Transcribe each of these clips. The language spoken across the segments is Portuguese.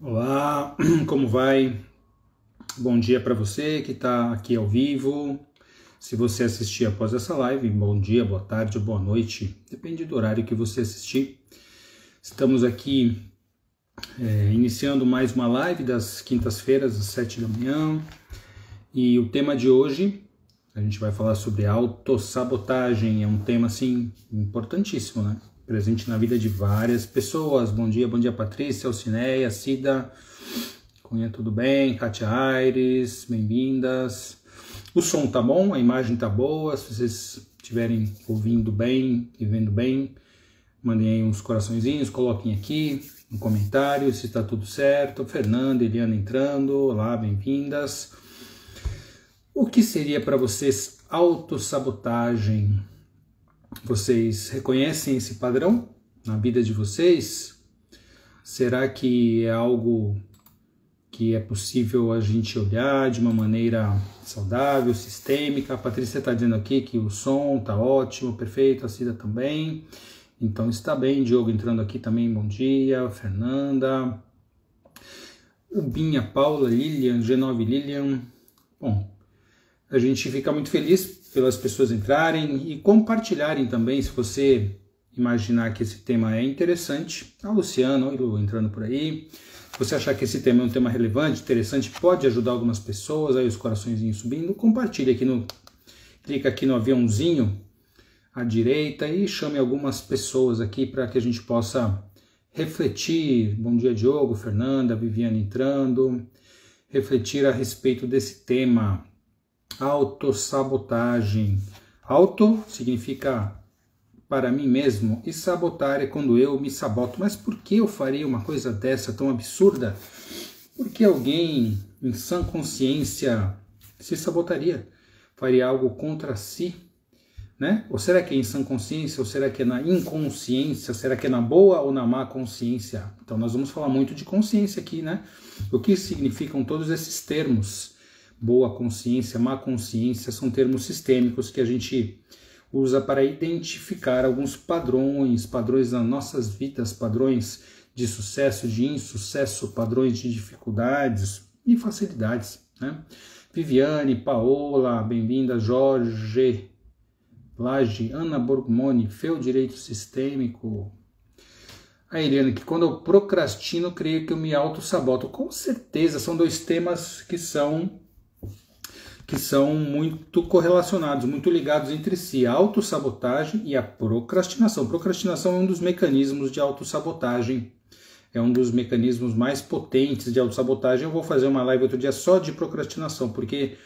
Olá, como vai? Bom dia para você que está aqui ao vivo. Se você assistir após essa live, bom dia, boa tarde ou boa noite, depende do horário que você assistir. Estamos aqui iniciando mais uma live das quintas-feiras, às 7 da manhã. E o tema de hoje, a gente vai falar sobre autossabotagem. É um tema, assim, importantíssimo, né? Presente na vida de várias pessoas. Bom dia, Patrícia, Alcineia, Cida, Cunha, tudo bem? Kátia Aires, bem-vindas. O som tá bom? A imagem tá boa? Se vocês estiverem ouvindo bem e vendo bem, mandem aí uns coraçõezinhos, coloquem aqui no comentário se tá tudo certo. Fernanda, Eliana entrando, olá, bem-vindas. O que seria para vocês autossabotagem? Vocês reconhecem esse padrão na vida de vocês? Será que é algo que é possível a gente olhar de uma maneira saudável, sistêmica? A Patrícia está dizendo aqui que o som está ótimo, perfeito, a Cida também. Então está bem, Diogo entrando aqui também, bom dia, Fernanda. O Binha, Paula, Lilian, G9 Lilian. Bom, a gente fica muito feliz pelas pessoas entrarem e compartilharem também, se você imaginar que esse tema é interessante. A Luciana, oi Lu, entrando por aí. Se você achar que esse tema é um tema relevante, interessante, pode ajudar algumas pessoas, aí os coraçõezinhos subindo, compartilhe aqui clica aqui no aviãozinho à direita e chame algumas pessoas aqui para que a gente possa refletir. Bom dia, Diogo, Fernanda, Viviane entrando. Refletir a respeito desse tema. Autossabotagem. Auto significa para mim mesmo e sabotar é quando eu me saboto. Mas por que eu faria uma coisa dessa tão absurda? Por que alguém em sã consciência se sabotaria? Faria algo contra si? Né? Ou será que é em sã consciência? Ou será que é na inconsciência? Será que é na boa ou na má consciência? Então nós vamos falar muito de consciência aqui, né? O que significam todos esses termos? Boa consciência, má consciência, são termos sistêmicos que a gente usa para identificar alguns padrões nas nossas vidas, padrões de sucesso, de insucesso, padrões de dificuldades e facilidades, né? Viviane, Paola, bem-vinda, Jorge, Laje, Ana Borgmoni, Feu Direito Sistêmico. A Eliana, que quando eu procrastino, creio que eu me auto-saboto. Com certeza, são dois temas que são muito correlacionados, muito ligados entre si, a autossabotagem e a procrastinação. Procrastinação é um dos mecanismos de autossabotagem, é um dos mecanismos mais potentes de autossabotagem. Eu vou fazer uma live outro dia só de procrastinação, porque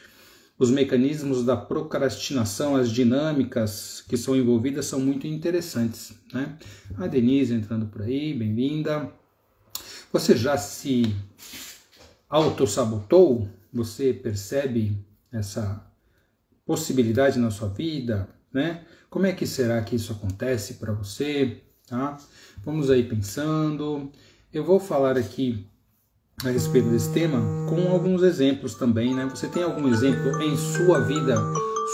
os mecanismos da procrastinação, as dinâmicas que são envolvidas são muito interessantes, né? A Denise entrando por aí, bem-vinda. Você já se autossabotou? Você percebe essa possibilidade na sua vida, né? Como é que será que isso acontece para você, tá? Vamos aí pensando. Eu vou falar aqui a respeito desse tema com alguns exemplos também, né? Você tem algum exemplo em sua vida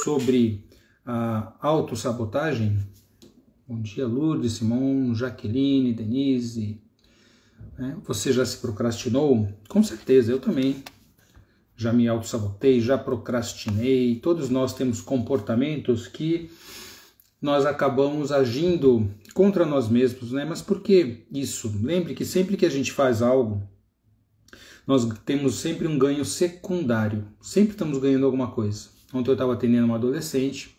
sobre a autossabotagem? Bom dia, Lourdes, Simon, Jaqueline, Denise. Né? Você já se procrastinou? Com certeza, eu também. Já me autossabotei, já procrastinei. Todos nós temos comportamentos que nós acabamos agindo contra nós mesmos, né? Mas por que isso? Lembre que sempre que a gente faz algo, nós temos sempre um ganho secundário. Sempre estamos ganhando alguma coisa. Ontem eu estava atendendo uma adolescente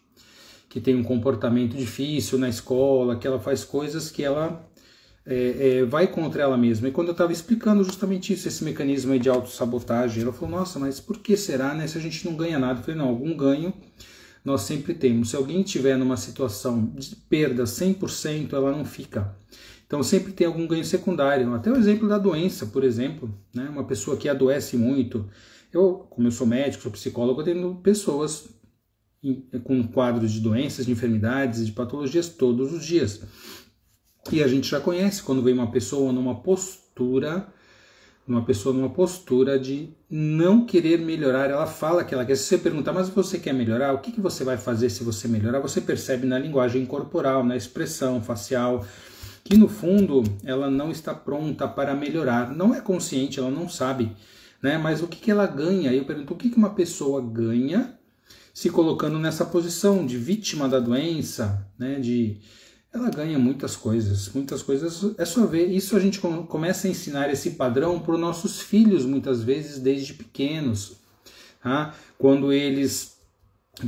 que tem um comportamento difícil na escola, que ela faz coisas que ela vai contra ela mesma. E quando eu estava explicando justamente isso, esse mecanismo aí de autossabotagem, ela falou, nossa, mas por que será, né, se a gente não ganha nada? Eu falei, não, algum ganho nós sempre temos. Se alguém estiver numa situação de perda 100%, ela não fica. Então sempre tem algum ganho secundário. Até o exemplo da doença, por exemplo, né, uma pessoa que adoece muito. Como eu sou médico, sou psicólogo, eu tenho pessoas com quadros de doenças, de enfermidades, de patologias todos os dias. E a gente já conhece quando vem uma pessoa numa postura de não querer melhorar. Ela fala que ela quer. Se você perguntar, mas você quer melhorar? O que você vai fazer se você melhorar? Você percebe na linguagem corporal, na expressão facial. que no fundo ela não está pronta para melhorar, não é consciente, ela não sabe, né? Mas o que ela ganha? Eu pergunto, o que uma pessoa ganha se colocando nessa posição de vítima da doença, né? Ela ganha muitas coisas, é só ver. Isso a gente começa a ensinar esse padrão para os nossos filhos, muitas vezes, desde pequenos. Tá? Quando eles,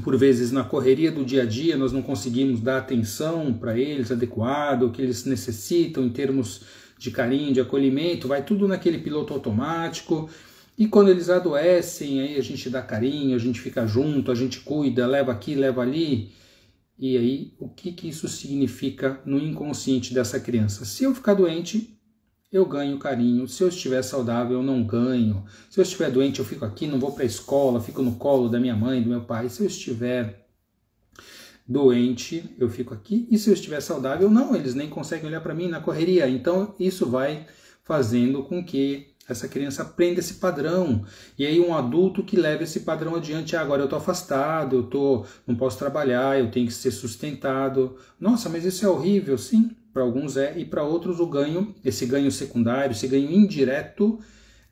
por vezes, na correria do dia a dia, nós não conseguimos dar atenção para eles adequado, o que eles necessitam em termos de carinho, de acolhimento, vai tudo naquele piloto automático. E quando eles adoecem, aí a gente dá carinho, a gente fica junto, a gente cuida, leva aqui, leva ali. E aí, o que isso significa no inconsciente dessa criança? Se eu ficar doente, eu ganho carinho. Se eu estiver saudável, eu não ganho. Se eu estiver doente, eu fico aqui, não vou para a escola, fico no colo da minha mãe, do meu pai. Se eu estiver doente, eu fico aqui. E se eu estiver saudável, não, eles nem conseguem olhar para mim na correria. Então, isso vai fazendo com que essa criança aprenda esse padrão. E aí um adulto que leva esse padrão adiante, agora eu estou afastado, não posso trabalhar, eu tenho que ser sustentado. Nossa, mas isso é horrível, sim, para alguns é, e para outros o ganho, esse ganho secundário, esse ganho indireto,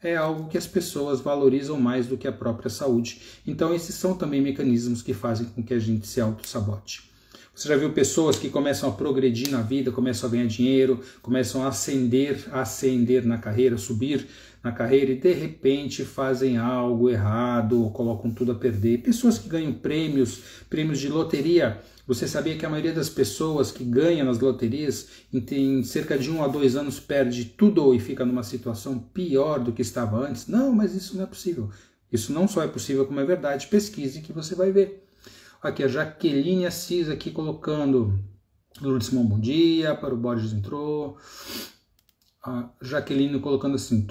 é algo que as pessoas valorizam mais do que a própria saúde. Então esses são também mecanismos que fazem com que a gente se auto-sabote. Você já viu pessoas que começam a progredir na vida, começam a ganhar dinheiro, começam a ascender na carreira, subir na carreira e de repente fazem algo errado, ou colocam tudo a perder. Pessoas que ganham prêmios de loteria. Você sabia que a maioria das pessoas que ganham nas loterias, em cerca de 1 a 2 anos, perde tudo e fica numa situação pior do que estava antes? Não, mas isso não é possível. Isso não só é possível, como é verdade. Pesquise que você vai ver. Aqui a Jaqueline Assis aqui colocando Lourdes Simão, bom dia, para o Borges entrou. A Jaqueline colocando assim,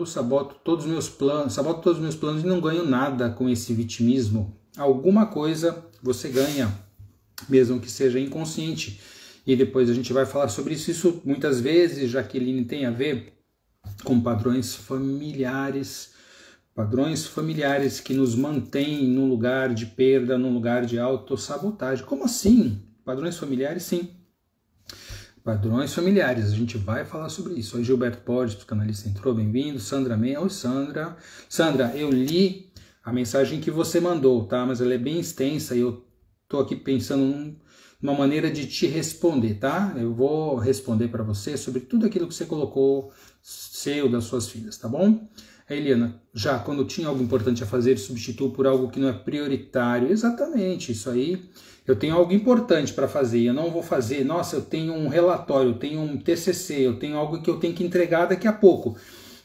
saboto todos os meus planos e não ganho nada com esse vitimismo. Alguma coisa você ganha, mesmo que seja inconsciente. E depois a gente vai falar sobre isso. Isso muitas vezes, Jaqueline, tem a ver com padrões familiares que nos mantêm num lugar de perda, num lugar de autossabotagem. Como assim? Padrões familiares, sim. Padrões familiares, a gente vai falar sobre isso. Oi, Gilberto Portes, psicanalista, entrou, bem-vindo. Sandra Meia, oi, Sandra. Sandra, eu li a mensagem que você mandou, tá? Mas ela é bem extensa e eu tô aqui pensando numa maneira de te responder, tá? Eu vou responder para você sobre tudo aquilo que você colocou, seu, das suas filhas, tá bom? A Eliana, já quando tinha algo importante a fazer, substituo por algo que não é prioritário. Exatamente, isso aí. Eu tenho algo importante para fazer, eu não vou fazer. Nossa, eu tenho um relatório, eu tenho um TCC, eu tenho algo que eu tenho que entregar daqui a pouco.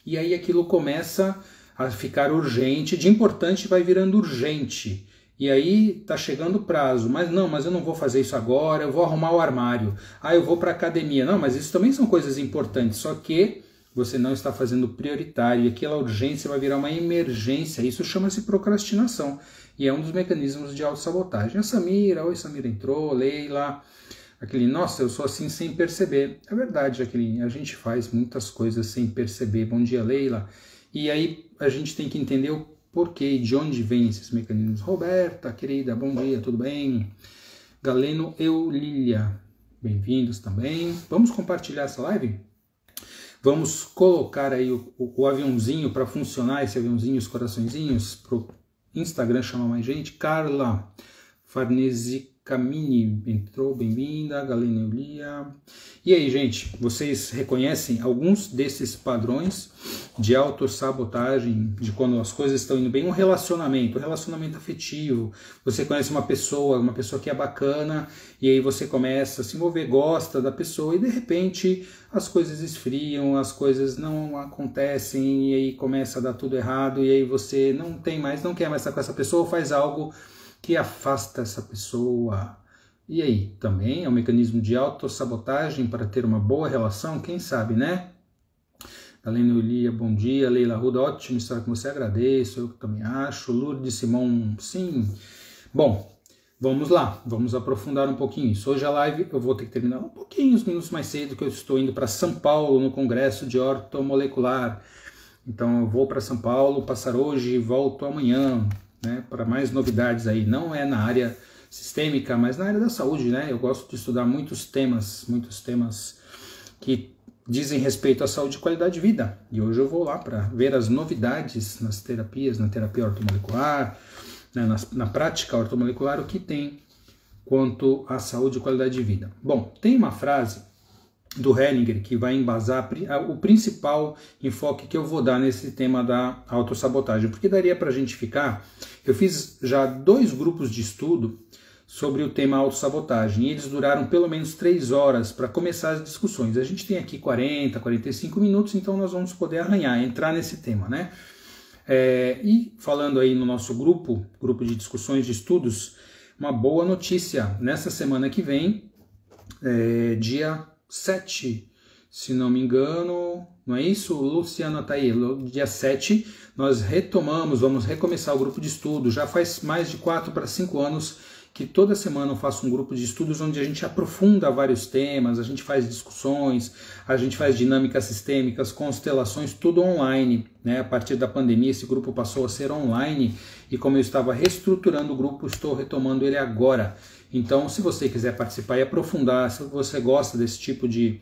E aí aquilo começa a ficar urgente, de importante vai virando urgente. E aí tá chegando o prazo, mas eu não vou fazer isso agora, eu vou arrumar o armário. Eu vou para academia. Não, mas isso também são coisas importantes, só que você não está fazendo prioritário, e aquela urgência vai virar uma emergência. Isso chama-se procrastinação, e é um dos mecanismos de autossabotagem. A Samira, oi, Samira entrou, Leila, aquele, nossa, eu sou assim sem perceber. É verdade, Jaqueline, a gente faz muitas coisas sem perceber. Bom dia, Leila. E aí a gente tem que entender o porquê, de onde vêm esses mecanismos. Roberta, querida, bom dia, tudo bem? Galeno Eulília, bem-vindos também. Vamos compartilhar essa live? Vamos colocar aí o aviãozinho para funcionar, esse aviãozinho, os coraçõezinhos, para o Instagram chamar mais gente. Carla Farnese Camini entrou, bem-vinda. Galena Eulia. E aí, gente, vocês reconhecem alguns desses padrões de autossabotagem, de quando as coisas estão indo bem? Um relacionamento afetivo. Você conhece uma pessoa que é bacana, e aí você começa a se envolver, gosta da pessoa, e de repente as coisas esfriam, as coisas não acontecem, e aí começa a dar tudo errado, e aí você não quer mais estar com essa pessoa, ou faz algo que afasta essa pessoa. E aí, também é um mecanismo de autossabotagem para ter uma boa relação? Quem sabe, né? Galena Eulia, bom dia. Leila Ruda, ótimo estar com você, agradeço, eu também acho. Lourdes Simão, sim. Bom, vamos lá, vamos aprofundar um pouquinho isso. Hoje a live eu vou ter que terminar um pouquinho, uns minutos mais cedo, que eu estou indo para São Paulo, no Congresso de Ortomolecular. Então eu vou para São Paulo, passar hoje e volto amanhã, né, para mais novidades aí. Não é na área sistêmica, mas na área da saúde, né? Eu gosto de estudar muitos temas que dizem respeito à saúde e qualidade de vida. E hoje eu vou lá para ver as novidades nas terapias, na terapia ortomolecular, né, na prática ortomolecular, o que tem quanto à saúde e qualidade de vida. Bom, tem uma frase do Hellinger que vai embasar o principal enfoque que eu vou dar nesse tema da autossabotagem, porque daria para a gente ficar... Eu fiz já 2 grupos de estudo sobre o tema autossabotagem, e eles duraram pelo menos 3 horas para começar as discussões. A gente tem aqui 40, 45 minutos, então nós vamos poder arranhar, entrar nesse tema, né? E falando aí no nosso grupo de discussões de estudos, uma boa notícia, nessa semana que vem, dia 7, se não me engano, não é isso? Luciana tá aí, dia 7, nós vamos recomeçar o grupo de estudo. Já faz mais de 4 para 5 anos que toda semana eu faço um grupo de estudos onde a gente aprofunda vários temas, a gente faz discussões, a gente faz dinâmicas sistêmicas, constelações, tudo online, né? A partir da pandemia esse grupo passou a ser online e como eu estava reestruturando o grupo, estou retomando ele agora. Então, se você quiser participar e aprofundar, se você gosta desse tipo de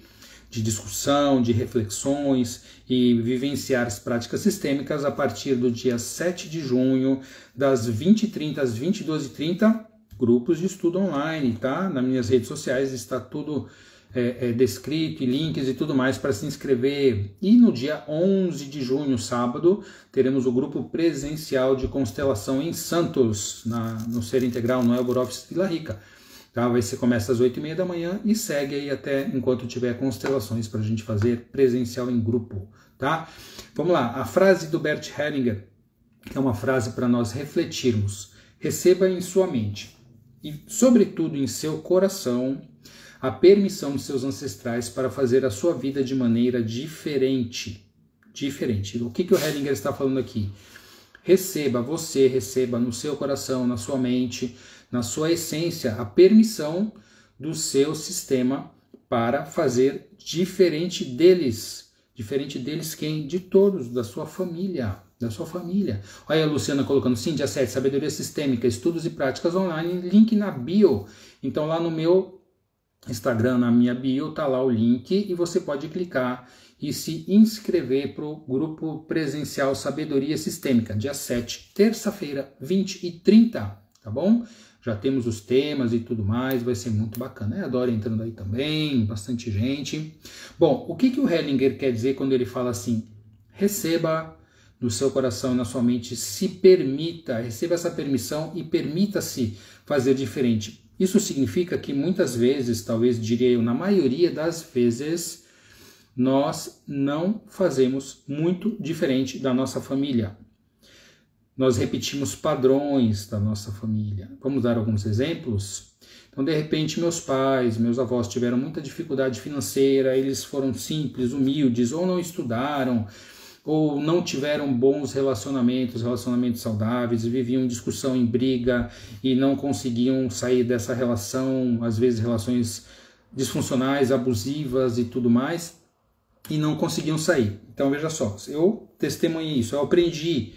discussão, de reflexões e vivenciar as práticas sistêmicas, a partir do dia 7 de junho, das 20h30 às 22h30, grupos de estudo online, tá? Nas minhas redes sociais está tudo descrito, e links e tudo mais para se inscrever. E no dia 11 de junho, sábado, teremos o grupo presencial de constelação em Santos, no Ser Integral, no Elbor Office Vila Rica. Tá? Começa às 8h30 da manhã e segue aí até enquanto tiver constelações para a gente fazer presencial em grupo. Tá? Vamos lá, a frase do Bert Hellinger, que é uma frase para nós refletirmos. Receba em sua mente e, sobretudo, em seu coração, a permissão de seus ancestrais para fazer a sua vida de maneira diferente. O que o Hellinger está falando aqui? Você receba no seu coração, na sua mente, na sua essência, a permissão do seu sistema para fazer diferente deles. Diferente deles quem? De todos, da sua família. Olha a Luciana colocando, sim, dia 7, Sabedoria Sistêmica, Estudos e Práticas Online, link na bio. Então lá no meu Instagram, na minha bio, tá lá o link e você pode clicar e se inscrever para o grupo presencial Sabedoria Sistêmica, dia 7, terça-feira, 20h30, tá bom? Já temos os temas e tudo mais, vai ser muito bacana. Eu adoro entrando aí também, bastante gente. Bom, o que o Hellinger quer dizer quando ele fala assim, receba no seu coração e na sua mente, se permita, receba essa permissão e permita-se fazer diferente. Isso significa que muitas vezes, talvez diria eu, na maioria das vezes, nós não fazemos muito diferente da nossa família. Nós repetimos padrões da nossa família. Vamos dar alguns exemplos? Então, de repente, meus pais, meus avós tiveram muita dificuldade financeira, eles foram simples, humildes, ou não estudaram, ou não tiveram bons relacionamentos saudáveis, viviam em discussão, em briga, e não conseguiam sair dessa relação, às vezes relações disfuncionais, abusivas e tudo mais, e não conseguiam sair. Então, veja só, eu testemunhei isso, eu aprendi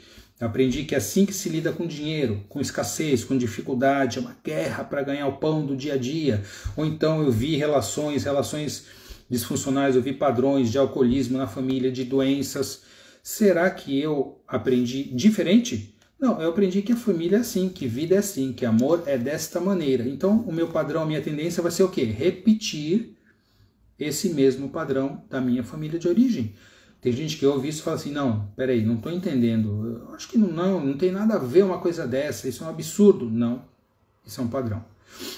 que é assim que se lida com dinheiro, com escassez, com dificuldade, é uma guerra para ganhar o pão do dia a dia. Ou então eu vi relações disfuncionais, eu vi padrões de alcoolismo na família, de doenças. Será que eu aprendi diferente? Não, eu aprendi que a família é assim, que vida é assim, que amor é desta maneira. Então o meu padrão, a minha tendência vai ser o quê? Repetir esse mesmo padrão da minha família de origem. Tem gente que ouve isso e fala assim, não, peraí, não estou entendendo, eu acho que não tem nada a ver uma coisa dessa, isso é um absurdo. Não, isso é um padrão.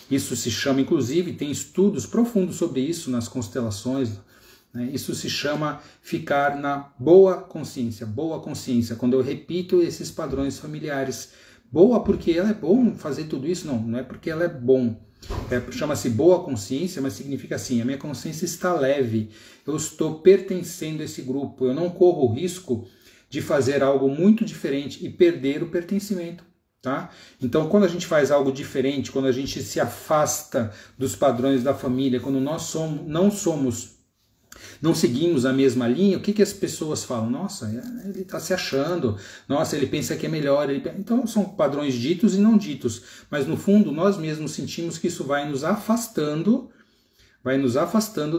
Isso se chama, inclusive, tem estudos profundos sobre isso nas constelações, né? Isso se chama ficar na boa consciência, quando eu repito esses padrões familiares. Boa porque ela é bom fazer tudo isso? Não é porque ela é bom. Chama-se boa consciência, mas significa assim, a minha consciência está leve, eu estou pertencendo a esse grupo, eu não corro o risco de fazer algo muito diferente e perder o pertencimento. Tá? Então, quando a gente faz algo diferente, quando a gente se afasta dos padrões da família, quando nós não somos não seguimos a mesma linha, o que as pessoas falam? Nossa, ele está se achando, nossa, ele pensa que é melhor. Então são padrões ditos e não ditos, mas no fundo nós mesmos sentimos que isso vai nos afastando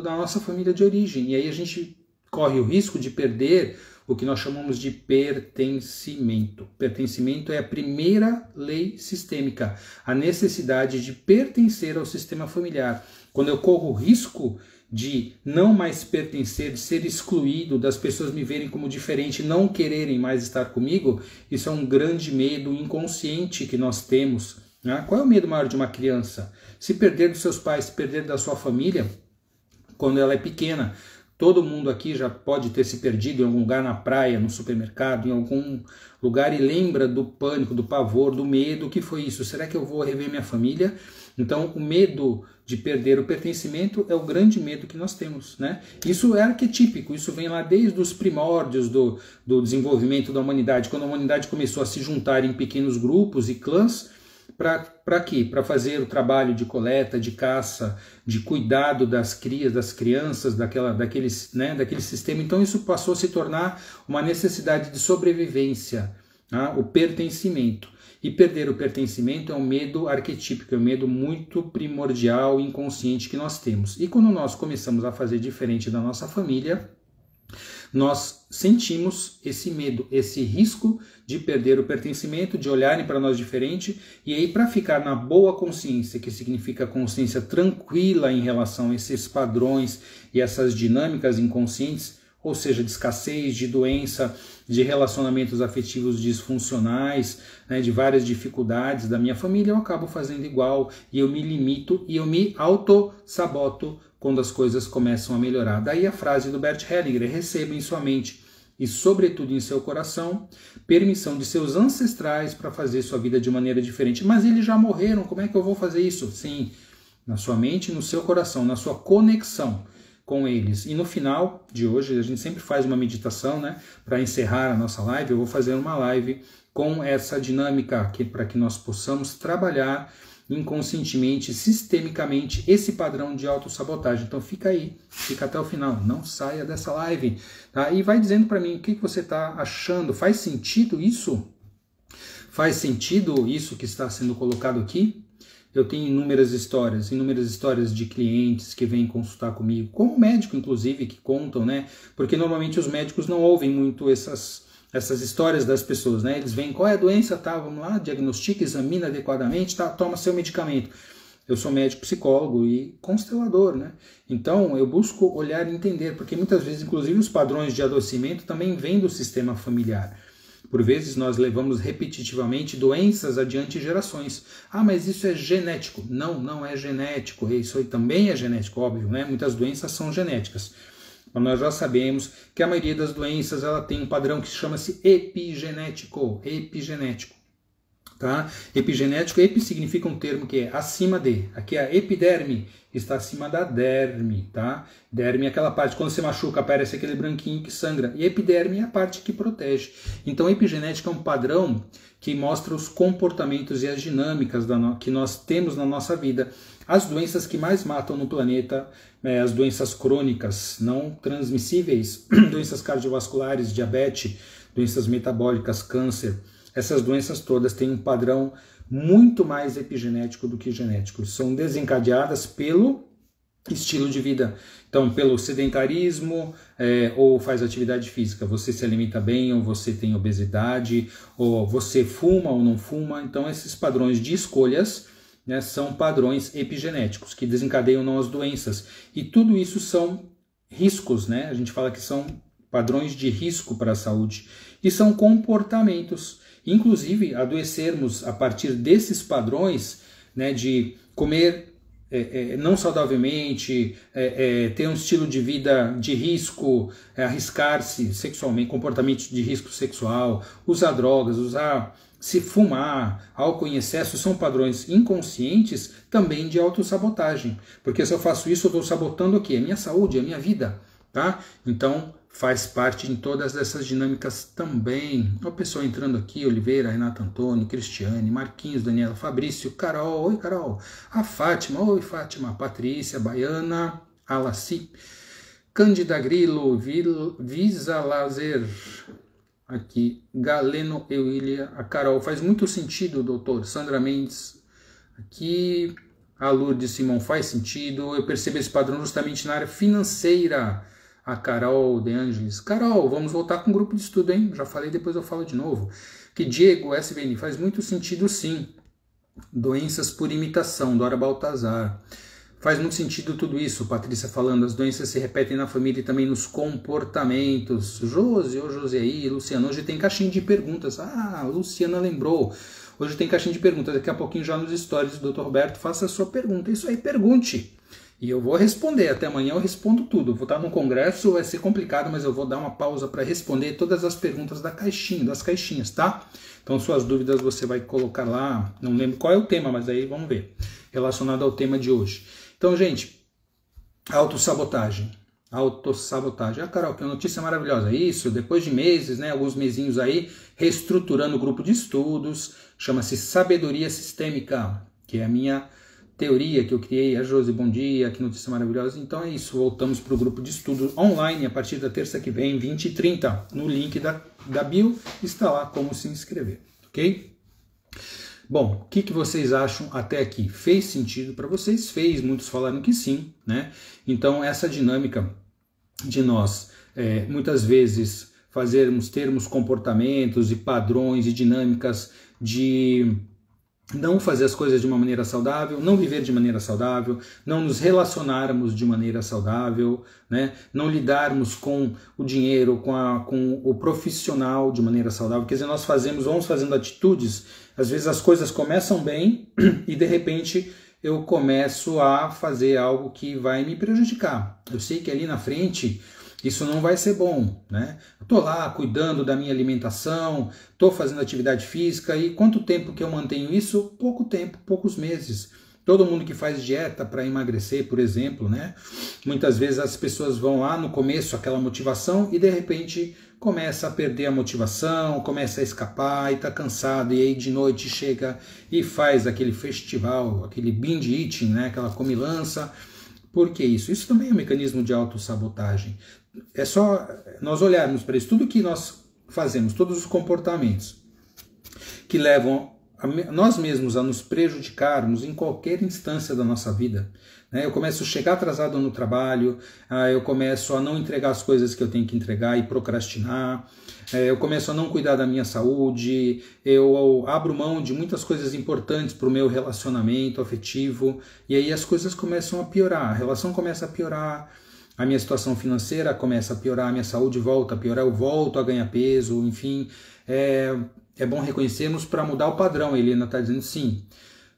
da nossa família de origem, e aí a gente corre o risco de perder o que nós chamamos de pertencimento. Pertencimento é a primeira lei sistêmica, a necessidade de pertencer ao sistema familiar. Quando eu corro o risco de não mais pertencer, de ser excluído, das pessoas me verem como diferente, não quererem mais estar comigo, isso é um grande medo inconsciente que nós temos. Né? Qual é o medo maior de uma criança? Se perder dos seus pais, se perder da sua família, quando ela é pequena. Todo mundo aqui já pode ter se perdido em algum lugar na praia, no supermercado, em algum lugar e lembra do pânico, do pavor, do medo. O que foi isso? Será que eu vou rever minha família? Então, o medo de perder o pertencimento é o grande medo que nós temos, né? Isso é arquetípico, isso vem lá desde os primórdios do desenvolvimento da humanidade, quando a humanidade começou a se juntar em pequenos grupos e clãs. Para quê? Para fazer o trabalho de coleta, de caça, de cuidado das crias, das crianças, daquele sistema. Então isso passou a se tornar uma necessidade de sobrevivência, tá? O pertencimento. E perder o pertencimento é um medo arquetípico, é um medo muito primordial, inconsciente que nós temos. E quando nós começamos a fazer diferente da nossa família, nós sentimos esse medo, esse risco de perder o pertencimento, de olharem para nós diferente, e aí para ficar na boa consciência, que significa consciência tranquila em relação a esses padrões e essas dinâmicas inconscientes, ou seja, de escassez, de doença, de relacionamentos afetivos disfuncionais, né, de várias dificuldades da minha família, eu acabo fazendo igual, e eu me limito e eu me auto-saboto quando as coisas começam a melhorar. Daí a frase do Bert Hellinger: receba em sua mente e sobretudo em seu coração permissão de seus ancestrais para fazer sua vida de maneira diferente. Mas eles já morreram, como é que eu vou fazer isso? Sim, na sua mente, no seu coração, na sua conexão com eles. E no final de hoje, a gente sempre faz uma meditação, né? Para encerrar a nossa live, eu vou fazer uma live com essa dinâmica aqui, para que nós possamos trabalhar inconscientemente, sistemicamente, esse padrão de autossabotagem. Então fica aí, fica até o final, não saia dessa live, tá? E vai dizendo para mim o que você está achando. Faz sentido isso? Faz sentido isso que está sendo colocado aqui? Eu tenho inúmeras histórias de clientes que vêm consultar comigo, como médico inclusive, que contam, né? Porque normalmente os médicos não ouvem muito essas histórias das pessoas, né? Eles veem qual é a doença, tá? Vamos lá, diagnostica, examina adequadamente, tá? Toma seu medicamento. Eu sou médico psicólogo e constelador, né? Então eu busco olhar e entender, porque muitas vezes, inclusive, os padrões de adoecimento também vêm do sistema familiar. Por vezes nós levamos repetitivamente doenças adiante gerações. Ah, mas isso é genético. Não, não é genético. Isso aí também é genético, óbvio, né? Muitas doenças são genéticas. Mas nós já sabemos que a maioria das doenças ela tem um padrão que chama-se epigenético. Tá? Epigenético, epi significa um termo que é acima de. Aqui a epiderme está acima da derme, tá? Derme é aquela parte, quando você machuca, aparece aquele branquinho que sangra. E epiderme é a parte que protege. Então, epigenética é um padrão que mostra os comportamentos e as dinâmicas que nós temos na nossa vida. As doenças que mais matam no planeta, as doenças crônicas não transmissíveis, doenças cardiovasculares, diabetes, doenças metabólicas, câncer, essas doenças todas têm um padrão muito mais epigenético do que genético. São desencadeadas pelo estilo de vida. Então, pelo sedentarismo, ou faz atividade física. Você se alimenta bem, ou você tem obesidade, ou você fuma ou não fuma. Então, esses padrões de escolhas, né, são padrões epigenéticos que desencadeiam as doenças. E tudo isso são riscos, né? A gente fala que são padrões de risco para a saúde. E são comportamentos. Inclusive, adoecermos a partir desses padrões, né, de comer não saudavelmente, ter um estilo de vida de risco, arriscar-se sexualmente, comportamento de risco sexual, usar drogas, se fumar, álcool em excesso, são padrões inconscientes também de autossabotagem. Porque se eu faço isso, eu estou sabotando o quê? A minha saúde, a minha vida. Tá? Então, faz parte em todas essas dinâmicas também. Ó, pessoal entrando aqui: Oliveira, Renata Antônio, Cristiane, Marquinhos, Daniela, Fabrício, Carol, oi Carol, a Fátima, oi Fátima, Patrícia, Baiana, Alaci, Cândida Grilo, Visa Lazer, aqui, Galeno Euília, a Carol, faz muito sentido, doutor. Sandra Mendes, aqui, a Lourdes Simão, faz sentido, eu percebo esse padrão justamente na área financeira. A Carol De Angelis, Carol, vamos voltar com o grupo de estudo, hein? Já falei, depois eu falo de novo. Que Diego, SVN, faz muito sentido sim. Doenças por imitação, Dora Baltazar. Faz muito sentido tudo isso, Patrícia falando, as doenças se repetem na família e também nos comportamentos. Josi, ô Josi aí, Luciana, hoje tem caixinha de perguntas. Ah, Luciana lembrou. Hoje tem caixinha de perguntas, daqui a pouquinho já nos stories do Dr. Roberto, faça a sua pergunta. Isso aí, pergunte. E eu vou responder, até amanhã eu respondo tudo. Vou estar no congresso, vai ser complicado, mas eu vou dar uma pausa para responder todas as perguntas das caixinhas, tá? Então suas dúvidas você vai colocar lá, não lembro qual é o tema, mas aí vamos ver, relacionado ao tema de hoje. Então, gente, autossabotagem. Ah, Carol, que notícia maravilhosa. Isso, depois de meses, né, alguns mesinhos aí, reestruturando o grupo de estudos, chama-se Sabedoria Sistêmica, que é a minha teoria que eu criei. A Josi, bom dia, que notícia maravilhosa. Então é isso, voltamos para o grupo de estudo online a partir da terça que vem, 20h30. No link da bio está lá como se inscrever, ok? Bom, o que vocês acham até aqui? Fez sentido para vocês? Fez, muitos falaram que sim, né? Então essa dinâmica de nós, muitas vezes, termos comportamentos e padrões e dinâmicas de não fazer as coisas de uma maneira saudável, não viver de maneira saudável, não nos relacionarmos de maneira saudável, né? Não lidarmos com o dinheiro, com o profissional de maneira saudável. Quer dizer, nós vamos fazendo atitudes, às vezes as coisas começam bem e de repente eu começo a fazer algo que vai me prejudicar. Eu sei que ali na frente isso não vai ser bom, né? Estou lá cuidando da minha alimentação, estou fazendo atividade física e quanto tempo que eu mantenho isso? Pouco tempo, poucos meses. Todo mundo que faz dieta para emagrecer, por exemplo, né? Muitas vezes as pessoas vão lá no começo, aquela motivação, e de repente começa a perder a motivação, começa a escapar e está cansado, e aí de noite chega e faz aquele festival, aquele binge eating, né? Aquela comilança. Por que isso? Isso também é um mecanismo de autossabotagem. É só nós olharmos para isso, tudo que nós fazemos, todos os comportamentos que levam nós mesmos a nos prejudicarmos em qualquer instância da nossa vida. Eu começo a chegar atrasado no trabalho, eu começo a não entregar as coisas que eu tenho que entregar e procrastinar, eu começo a não cuidar da minha saúde, eu abro mão de muitas coisas importantes para o meu relacionamento afetivo, e aí as coisas começam a piorar, a relação começa a piorar, a minha situação financeira começa a piorar, a minha saúde volta a piorar, eu volto a ganhar peso, enfim. É bom reconhecermos para mudar o padrão. A Helena está dizendo sim.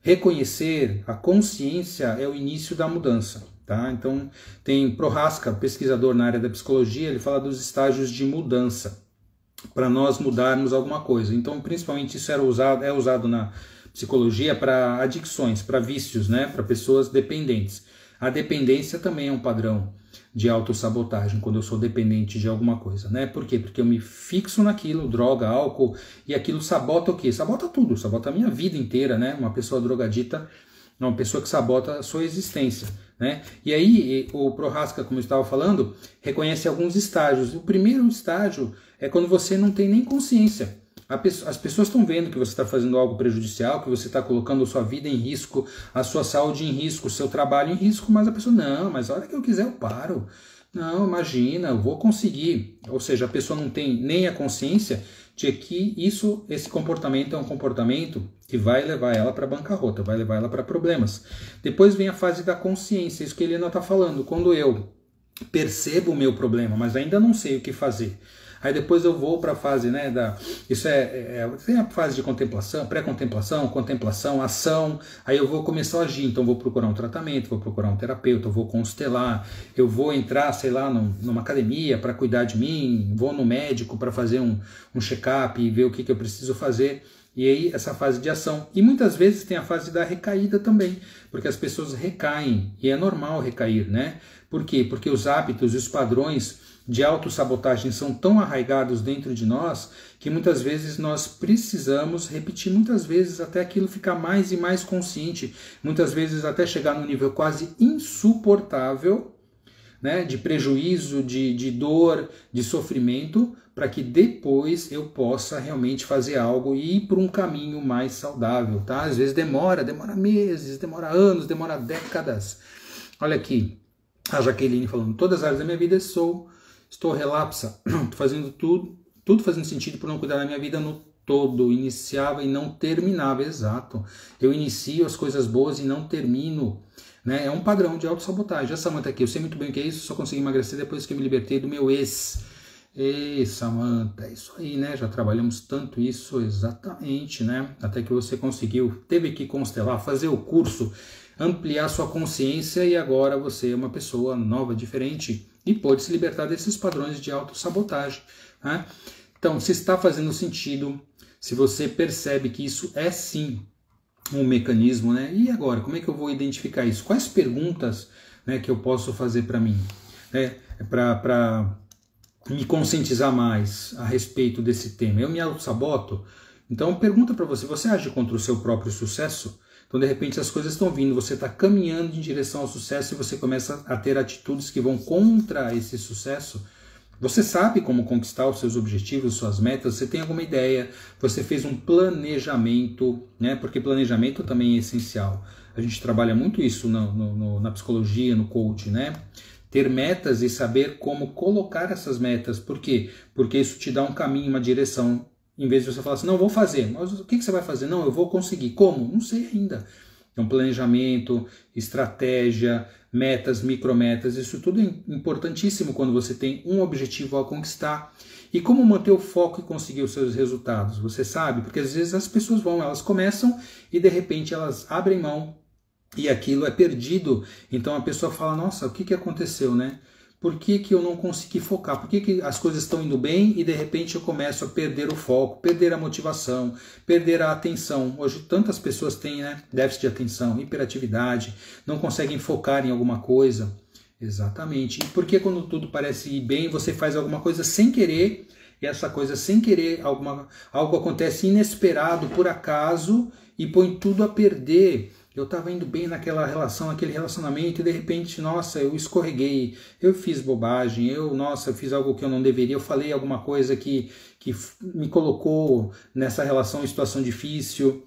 Reconhecer a consciência é o início da mudança. Tá? Então, tem Prohaska, pesquisador na área da psicologia, ele fala dos estágios de mudança, para nós mudarmos alguma coisa. Então, principalmente isso é usado na psicologia para adicções, para vícios, né? Para pessoas dependentes. A dependência também é um padrão de autossabotagem, quando eu sou dependente de alguma coisa, né? Por quê? Porque eu me fixo naquilo, droga, álcool, e aquilo sabota o quê? Sabota tudo, sabota a minha vida inteira, né? Uma pessoa drogadita é uma pessoa que sabota a sua existência, né? E aí, o Prohaska, como eu estava falando, reconhece alguns estágios. O primeiro estágio é quando você não tem nem consciência. As pessoas estão vendo que você está fazendo algo prejudicial, que você está colocando a sua vida em risco, a sua saúde em risco, o seu trabalho em risco, mas a pessoa, não, mas a hora que eu quiser eu paro. Não, imagina, eu vou conseguir. Ou seja, a pessoa não tem nem a consciência de que esse comportamento é um comportamento que vai levar ela para bancarrota, vai levar ela para problemas. Depois vem a fase da consciência, isso que a Helena está falando, quando eu percebo o meu problema, mas ainda não sei o que fazer. Aí depois eu vou para a fase, né, tem a fase de contemplação, pré-contemplação, contemplação, ação, aí eu vou começar a agir, então vou procurar um tratamento, vou procurar um terapeuta, vou constelar, eu vou entrar, sei lá, numa academia para cuidar de mim, vou no médico para fazer um check-up e ver o que eu preciso fazer. E aí essa fase de ação. E muitas vezes tem a fase da recaída também, porque as pessoas recaem, e é normal recair, né? Por quê? Porque os hábitos e os padrões de autossabotagem são tão arraigados dentro de nós que muitas vezes nós precisamos repetir, muitas vezes até aquilo ficar mais e mais consciente, muitas vezes até chegar num nível quase insuportável, né, de prejuízo, de dor, de sofrimento, para que depois eu possa realmente fazer algo e ir por um caminho mais saudável, tá? Às vezes demora meses, demora anos, demora décadas. Olha aqui, a Jaqueline falando, todas as áreas da minha vida estou relapsa, estou fazendo tudo fazendo sentido por não cuidar da minha vida no todo, iniciava e não terminava, exato. Eu inicio as coisas boas e não termino, né? É um padrão de autossabotagem. A Samantha aqui, eu sei muito bem o que é isso, só consegui emagrecer depois que eu me libertei do meu ex. Ei, Samantha, é isso aí, né? Já trabalhamos tanto isso, exatamente, né? Até que você conseguiu, teve que constelar, fazer o curso, ampliar sua consciência e agora você é uma pessoa nova, diferente e pode se libertar desses padrões de autossabotagem, né? Então, se está fazendo sentido, se você percebe que isso é sim um mecanismo, né? E agora, como é que eu vou identificar isso? Quais perguntas, né, que eu posso fazer para mim, né? Para me conscientizar mais a respeito desse tema. Eu me auto-saboto? Então, pergunta para você, você age contra o seu próprio sucesso? Então, de repente, as coisas estão vindo, você está caminhando em direção ao sucesso e você começa a ter atitudes que vão contra esse sucesso. Você sabe como conquistar os seus objetivos, suas metas, você tem alguma ideia, você fez um planejamento, né? Porque planejamento também é essencial. A gente trabalha muito isso na psicologia, no coaching, né? Ter metas e saber como colocar essas metas. Por quê? Porque isso te dá um caminho, uma direção. Em vez de você falar assim, não, vou fazer. Mas o que você vai fazer? Não, eu vou conseguir. Como? Não sei ainda. Então, planejamento, estratégia, metas, micrometas, isso tudo é importantíssimo quando você tem um objetivo a conquistar. E como manter o foco e conseguir os seus resultados? Você sabe? Porque às vezes as pessoas elas começam e de repente elas abrem mão e aquilo é perdido. Então a pessoa fala, nossa, o que aconteceu, né? Por que eu não consegui focar? Por que as coisas estão indo bem e de repente eu começo a perder o foco, perder a motivação, perder a atenção? Hoje tantas pessoas têm, né, déficit de atenção, hiperatividade, não conseguem focar em alguma coisa. Exatamente. E por que quando tudo parece ir bem, você faz alguma coisa sem querer, e essa coisa sem querer, algo acontece inesperado, por acaso, e põe tudo a perder? Eu estava indo bem naquela relação, naquele relacionamento, e de repente, nossa, eu escorreguei, eu fiz bobagem, eu fiz algo que eu não deveria, eu falei alguma coisa que me colocou nessa relação em situação difícil.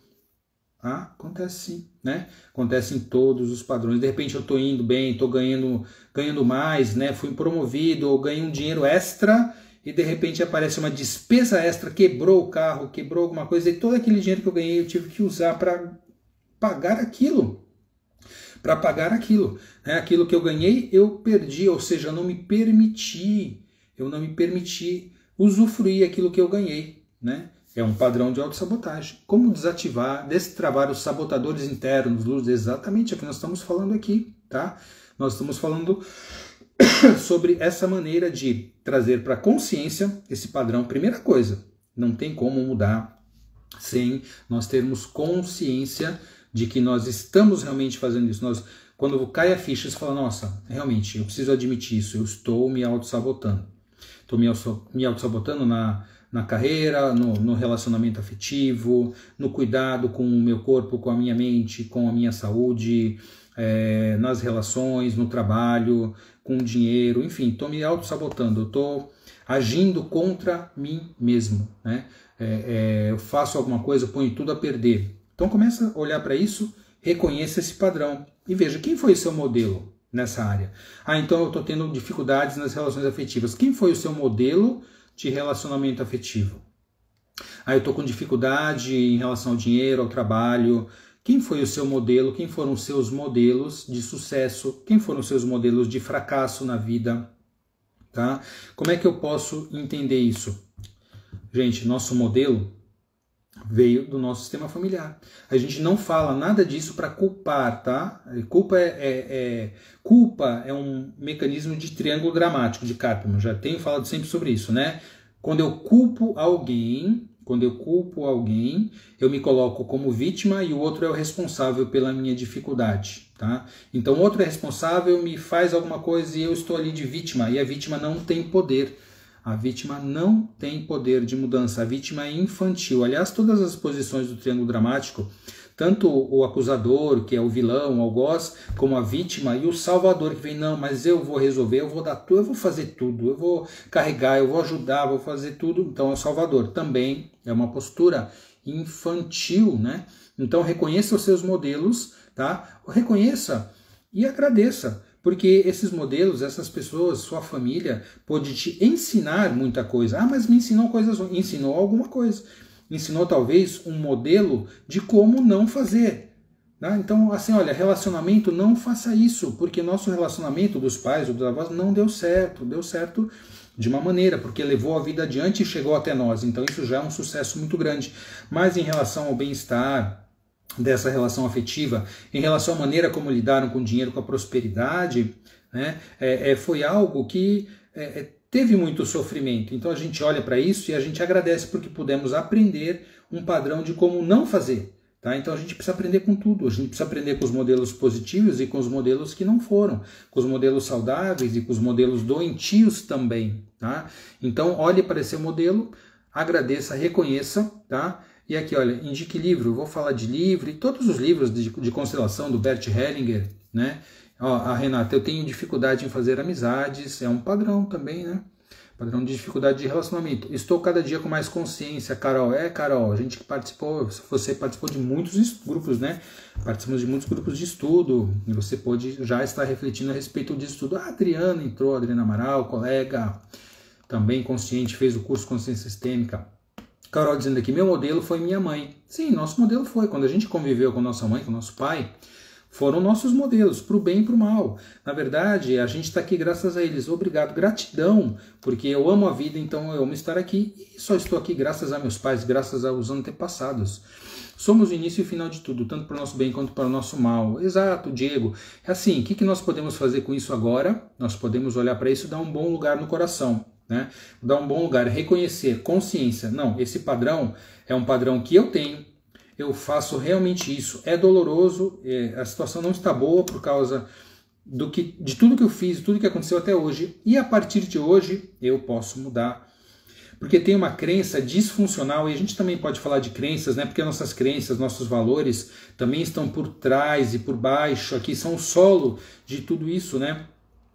Acontece sim, né? Acontece em todos os padrões. De repente eu estou indo bem, estou ganhando mais, né? Fui promovido, ou ganhei um dinheiro extra, e de repente aparece uma despesa extra, quebrou o carro, quebrou alguma coisa, e todo aquele dinheiro que eu ganhei eu tive que usar para pagar aquilo, né? Aquilo que eu ganhei eu perdi, ou seja, eu não me permiti usufruir aquilo que eu ganhei, né? É um padrão de autossabotagem. Como desativar, destravar os sabotadores internos, Luz? Exatamente, é o que nós estamos falando aqui, tá? Nós estamos falando sobre essa maneira de trazer para a consciência esse padrão. Primeira coisa, não tem como mudar sem nós termos consciência de que nós estamos realmente fazendo isso. Quando cai a ficha, você fala, nossa, realmente, eu preciso admitir isso, eu estou me auto-sabotando. Estou me auto-sabotando na carreira, no relacionamento afetivo, no cuidado com o meu corpo, com a minha mente, com a minha saúde, nas relações, no trabalho, com o dinheiro, enfim, estou me auto-sabotando, eu estou agindo contra mim mesmo, né? Eu faço alguma coisa, ponho tudo a perder. Então começa a olhar para isso, reconheça esse padrão e veja quem foi o seu modelo nessa área. Então eu estou tendo dificuldades nas relações afetivas. Quem foi o seu modelo de relacionamento afetivo? Eu estou com dificuldade em relação ao dinheiro, ao trabalho. Quem foi o seu modelo? Quem foram os seus modelos de sucesso? Quem foram os seus modelos de fracasso na vida? Tá? Como é que eu posso entender isso? Gente, nosso modelo veio do nosso sistema familiar. A gente não fala nada disso para culpar, tá? Culpa é um mecanismo de triângulo dramático de Karpman. Já tenho falado sempre sobre isso, né? Quando eu culpo alguém, eu me coloco como vítima e o outro é o responsável pela minha dificuldade, tá? Então o outro é responsável, me faz alguma coisa e eu estou ali de vítima, e a vítima não tem poder. A vítima não tem poder de mudança, a vítima é infantil. Aliás, todas as posições do triângulo dramático, tanto o acusador, que é o vilão, o algoz, como a vítima, e o salvador, que vem, não, mas eu vou resolver, eu vou dar tudo, eu vou fazer tudo, eu vou carregar, eu vou ajudar, vou fazer tudo. Então é o salvador. Também é uma postura infantil, né? Então reconheça os seus modelos, tá? Reconheça e agradeça, porque esses modelos, essas pessoas, sua família, pode te ensinar muita coisa. Ah, mas me ensinou coisas, ensinou alguma coisa. Ensinou talvez um modelo de como não fazer. Tá? Então, assim, olha, relacionamento, não faça isso, porque nosso relacionamento dos pais ou dos avós não deu certo de uma maneira, porque levou a vida adiante e chegou até nós. Então isso já é um sucesso muito grande. Mas em relação ao bem-estar dessa relação afetiva, em relação à maneira como lidaram com o dinheiro, com a prosperidade, né, foi algo que teve muito sofrimento. Então a gente olha para isso e a gente agradece porque pudemos aprender um padrão de como não fazer. Tá? Então a gente precisa aprender com tudo, a gente precisa aprender com os modelos positivos e com os modelos que não foram, com os modelos saudáveis e com os modelos doentios também. Tá? Então olhe para esse modelo, agradeça, reconheça, tá? E aqui, olha, indique livro, eu vou falar de livro, e todos os livros de constelação do Bert Hellinger, né? Ó, a Renata, eu tenho dificuldade em fazer amizades, é um padrão também, né? Padrão de dificuldade de relacionamento. Estou cada dia com mais consciência, Carol. Carol, a gente que participou, você participou de muitos grupos, né? Participamos de muitos grupos de estudo, e você pode já estar refletindo a respeito disso tudo. A Adriana entrou, a Adriana Amaral, colega, também consciente, fez o curso Consciência Sistêmica. Carol dizendo aqui, meu modelo foi minha mãe. Sim, nosso modelo foi. Quando a gente conviveu com nossa mãe, com nosso pai, foram nossos modelos, para o bem e para o mal. Na verdade, a gente está aqui graças a eles. Obrigado, gratidão, porque eu amo a vida, então eu amo estar aqui. E só estou aqui graças a meus pais, graças aos antepassados. Somos o início e o final de tudo, tanto para o nosso bem quanto para o nosso mal. Exato, Diego. É assim, o que nós podemos fazer com isso agora? Nós podemos olhar para isso e dar um bom lugar no coração. Né? Dar um bom lugar, reconhecer, consciência. Não, esse padrão é um padrão que eu tenho, eu faço realmente isso. É doloroso, a situação não está boa por causa de tudo que eu fiz, tudo que aconteceu até hoje. E a partir de hoje eu posso mudar. Porque tem uma crença disfuncional, e a gente também pode falar de crenças, né? Porque nossas crenças, nossos valores também estão por trás e por baixo, aqui são o solo de tudo isso, né?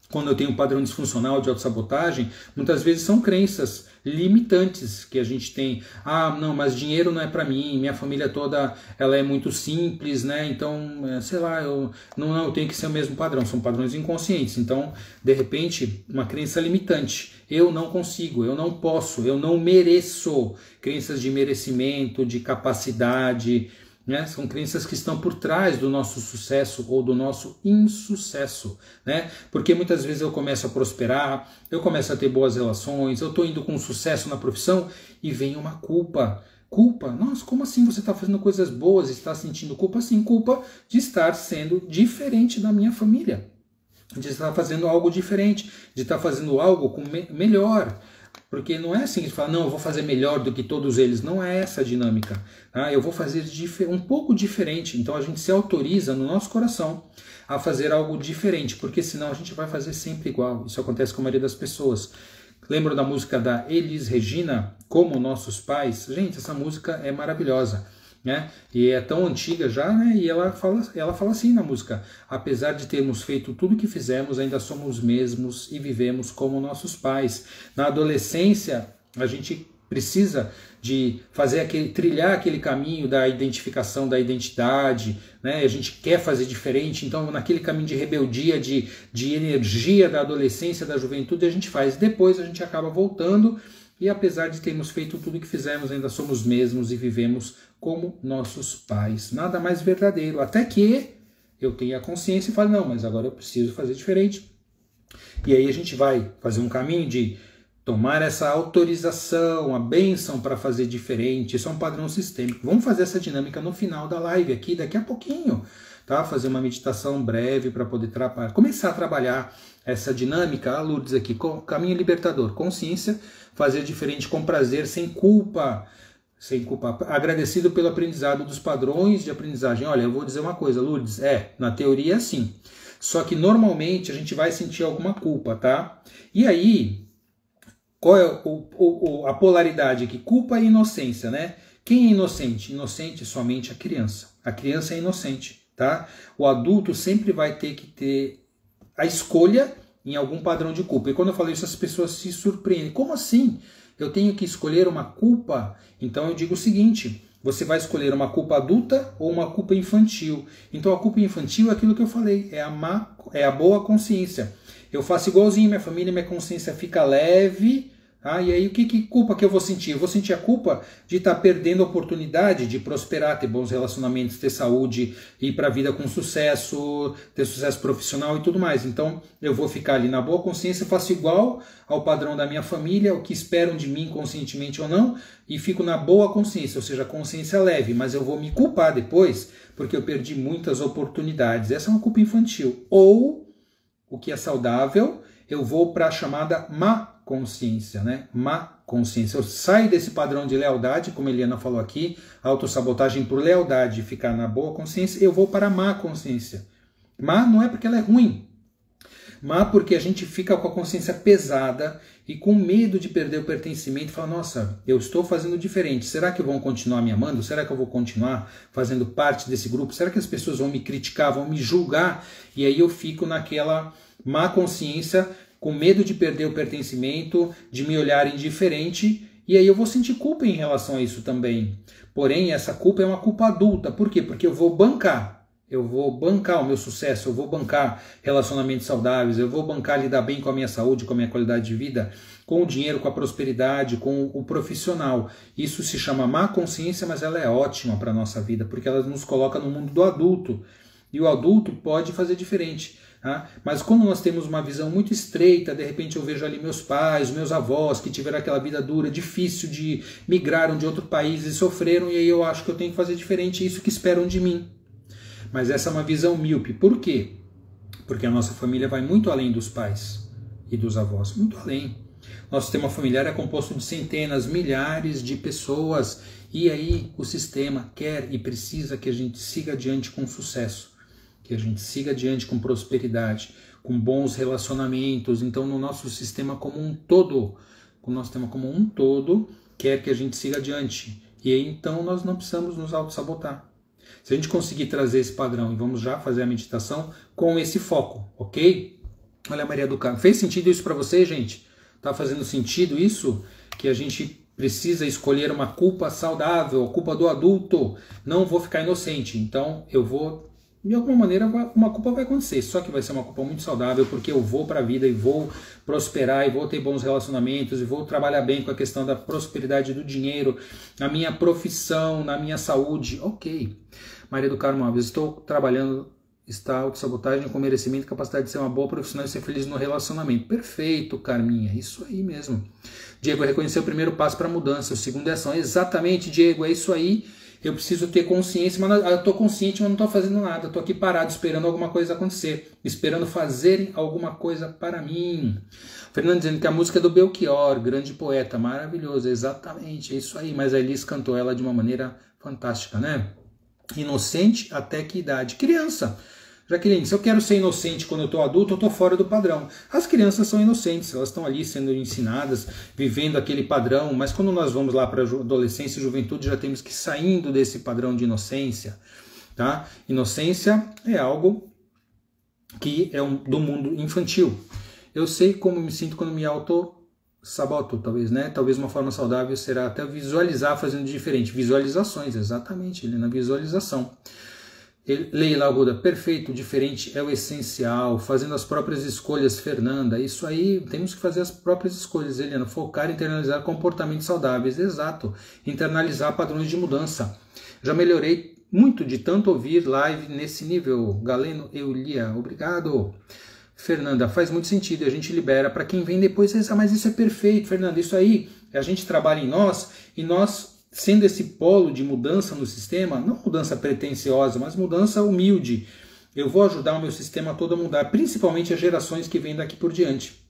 Quando eu tenho um padrão disfuncional de autossabotagem, muitas vezes são crenças limitantes que a gente tem. Ah, não, mas dinheiro não é para mim, minha família toda ela é muito simples, né? Então, sei lá, eu tenho que ser o mesmo padrão. São padrões inconscientes. Então, de repente, uma crença limitante. Eu não consigo, eu não posso, eu não mereço. Crenças de merecimento, de capacidade, né? São crenças que estão por trás do nosso sucesso ou do nosso insucesso, né? Porque muitas vezes eu começo a prosperar, eu começo a ter boas relações, eu estou indo com sucesso na profissão e vem uma culpa. Culpa? Nossa, como assim você está fazendo coisas boas e está sentindo culpa? Sim, culpa de estar sendo diferente da minha família, de estar fazendo algo diferente, de estar fazendo algo com melhor. Porque não é assim que fala, não, eu vou fazer melhor do que todos eles. Não é essa a dinâmica. Tá? Eu vou fazer um pouco diferente. Então a gente se autoriza no nosso coração a fazer algo diferente, porque senão a gente vai fazer sempre igual. Isso acontece com a maioria das pessoas. Lembram da música da Elis Regina, Como Nossos Pais? Gente, essa música é maravilhosa. Né? E é tão antiga já, né? E ela fala assim na música: apesar de termos feito tudo o que fizemos, ainda somos os mesmos e vivemos como nossos pais. Na adolescência, a gente precisa de trilhar aquele caminho da identificação da identidade, né? A gente quer fazer diferente, então naquele caminho de rebeldia, de energia da adolescência, da juventude, a gente faz. Depois a gente acaba voltando. E apesar de termos feito tudo o que fizemos, ainda somos mesmos e vivemos como nossos pais. Nada mais verdadeiro. Até que eu tenha consciência e fale, não, mas agora eu preciso fazer diferente. E aí a gente vai fazer um caminho de tomar essa autorização, a bênção para fazer diferente. Isso é um padrão sistêmico. Vamos fazer essa dinâmica no final da live aqui, daqui a pouquinho. Tá? Fazer uma meditação breve para poder começar a trabalhar essa dinâmica. A Lourdes aqui, caminho libertador, consciência, fazer diferente com prazer, sem culpa, agradecido pelo aprendizado dos padrões de aprendizagem. Olha, eu vou dizer uma coisa, Lourdes, na teoria é assim, só que normalmente a gente vai sentir alguma culpa, tá? E aí, qual é a polaridade aqui? Culpa e inocência, né? Quem é inocente? Inocente somente a criança. A criança é inocente, tá? O adulto sempre vai ter que ter a escolha em algum padrão de culpa. E quando eu falo isso, as pessoas se surpreendem. Como assim? Eu tenho que escolher uma culpa? Então eu digo o seguinte: você vai escolher uma culpa adulta ou uma culpa infantil. Então a culpa infantil é aquilo que eu falei, é a boa consciência. Eu faço igualzinho minha família, minha consciência fica leve. E aí, que culpa que eu vou sentir? Eu vou sentir a culpa de estar perdendo a oportunidade de prosperar, ter bons relacionamentos, ter saúde, ir para a vida com sucesso, ter sucesso profissional e tudo mais. Então, eu vou ficar ali na boa consciência, faço igual ao padrão da minha família, o que esperam de mim, conscientemente ou não, e fico na boa consciência, ou seja, consciência leve, mas eu vou me culpar depois, porque eu perdi muitas oportunidades. Essa é uma culpa infantil. Ou, o que é saudável, eu vou para a chamada má consciência, né? Má consciência. Eu saio desse padrão de lealdade, como a Eliana falou aqui, autossabotagem por lealdade, ficar na boa consciência, eu vou para a má consciência. Má não é porque ela é ruim. Má porque a gente fica com a consciência pesada e com medo de perder o pertencimento e fala, nossa, eu estou fazendo diferente. Será que vão continuar me amando? Será que eu vou continuar fazendo parte desse grupo? Será que as pessoas vão me criticar, vão me julgar? E aí eu fico naquela má consciência, com medo de perder o pertencimento, de me olhar indiferente, e aí eu vou sentir culpa em relação a isso também. Porém, essa culpa é uma culpa adulta. Por quê? Porque eu vou bancar o meu sucesso, eu vou bancar relacionamentos saudáveis, eu vou bancar lidar bem com a minha saúde, com a minha qualidade de vida, com o dinheiro, com a prosperidade, com o profissional. Isso se chama má consciência, mas ela é ótima para a nossa vida, porque ela nos coloca no mundo do adulto. E o adulto pode fazer diferente. Mas quando nós temos uma visão muito estreita, de repente eu vejo ali meus pais, meus avós, que tiveram aquela vida dura, difícil, de migraram de outro país e sofreram, e aí eu acho que eu tenho que fazer diferente, isso que esperam de mim. Mas essa é uma visão míope. Por quê? Porque a nossa família vai muito além dos pais e dos avós, muito além. Nosso sistema familiar é composto de centenas, milhares de pessoas, e aí o sistema quer e precisa que a gente siga adiante com sucesso, que a gente siga adiante com prosperidade, com bons relacionamentos. Então, no nosso sistema como um todo, quer que a gente siga adiante. E aí, então, nós não precisamos nos auto-sabotar. Se a gente conseguir trazer esse padrão, e vamos já fazer a meditação com esse foco, ok? Olha a Maria do Carmo. Fez sentido isso para você, gente? Tá fazendo sentido isso? Que a gente precisa escolher uma culpa saudável, a culpa do adulto. Não vou ficar inocente. Então, eu vou... De alguma maneira, uma culpa vai acontecer, só que vai ser uma culpa muito saudável, porque eu vou para a vida e vou prosperar, e vou ter bons relacionamentos, e vou trabalhar bem com a questão da prosperidade do dinheiro, na minha profissão, na minha saúde. Ok. Maria do Carmo Alves, estou trabalhando, está autossabotagem com merecimento e capacidade de ser uma boa profissional e ser feliz no relacionamento. Perfeito, Carminha, isso aí mesmo. Diego, reconhecer o primeiro passo para a mudança, o segundo é ação. Exatamente, Diego, é isso aí. Eu preciso ter consciência, mas eu estou consciente, mas não estou fazendo nada. Estou aqui parado, esperando alguma coisa acontecer. Esperando fazerem alguma coisa para mim. Fernando dizendo que a música é do Belchior, grande poeta, maravilhoso. Exatamente, é isso aí. Mas a Elis cantou ela de uma maneira fantástica, né? Inocente até que idade? Criança. Jaqueline, se eu quero ser inocente quando eu estou adulto, eu estou fora do padrão. As crianças são inocentes, elas estão ali sendo ensinadas, vivendo aquele padrão, mas quando nós vamos lá para a adolescência e juventude, já temos que ir saindo desse padrão de inocência. Tá? Inocência é algo que é do mundo infantil. Eu sei como me sinto quando me auto-saboto, talvez, né? Talvez uma forma saudável será até visualizar fazendo diferente. Visualizações, exatamente, na visualização. Leila Arruda, perfeito, diferente é o essencial, fazendo as próprias escolhas, Fernanda, isso aí, temos que fazer as próprias escolhas, Eliana, focar e internalizar comportamentos saudáveis, exato, internalizar padrões de mudança. Já melhorei muito de tanto ouvir live nesse nível, Galeno Eulia, obrigado. Fernanda, faz muito sentido, a gente libera para quem vem depois, mas isso é perfeito, Fernanda, isso aí, a gente trabalha em nós, e nós... Sendo esse polo de mudança no sistema, não mudança pretensiosa, mas mudança humilde, eu vou ajudar o meu sistema todo a mudar, principalmente as gerações que vêm daqui por diante.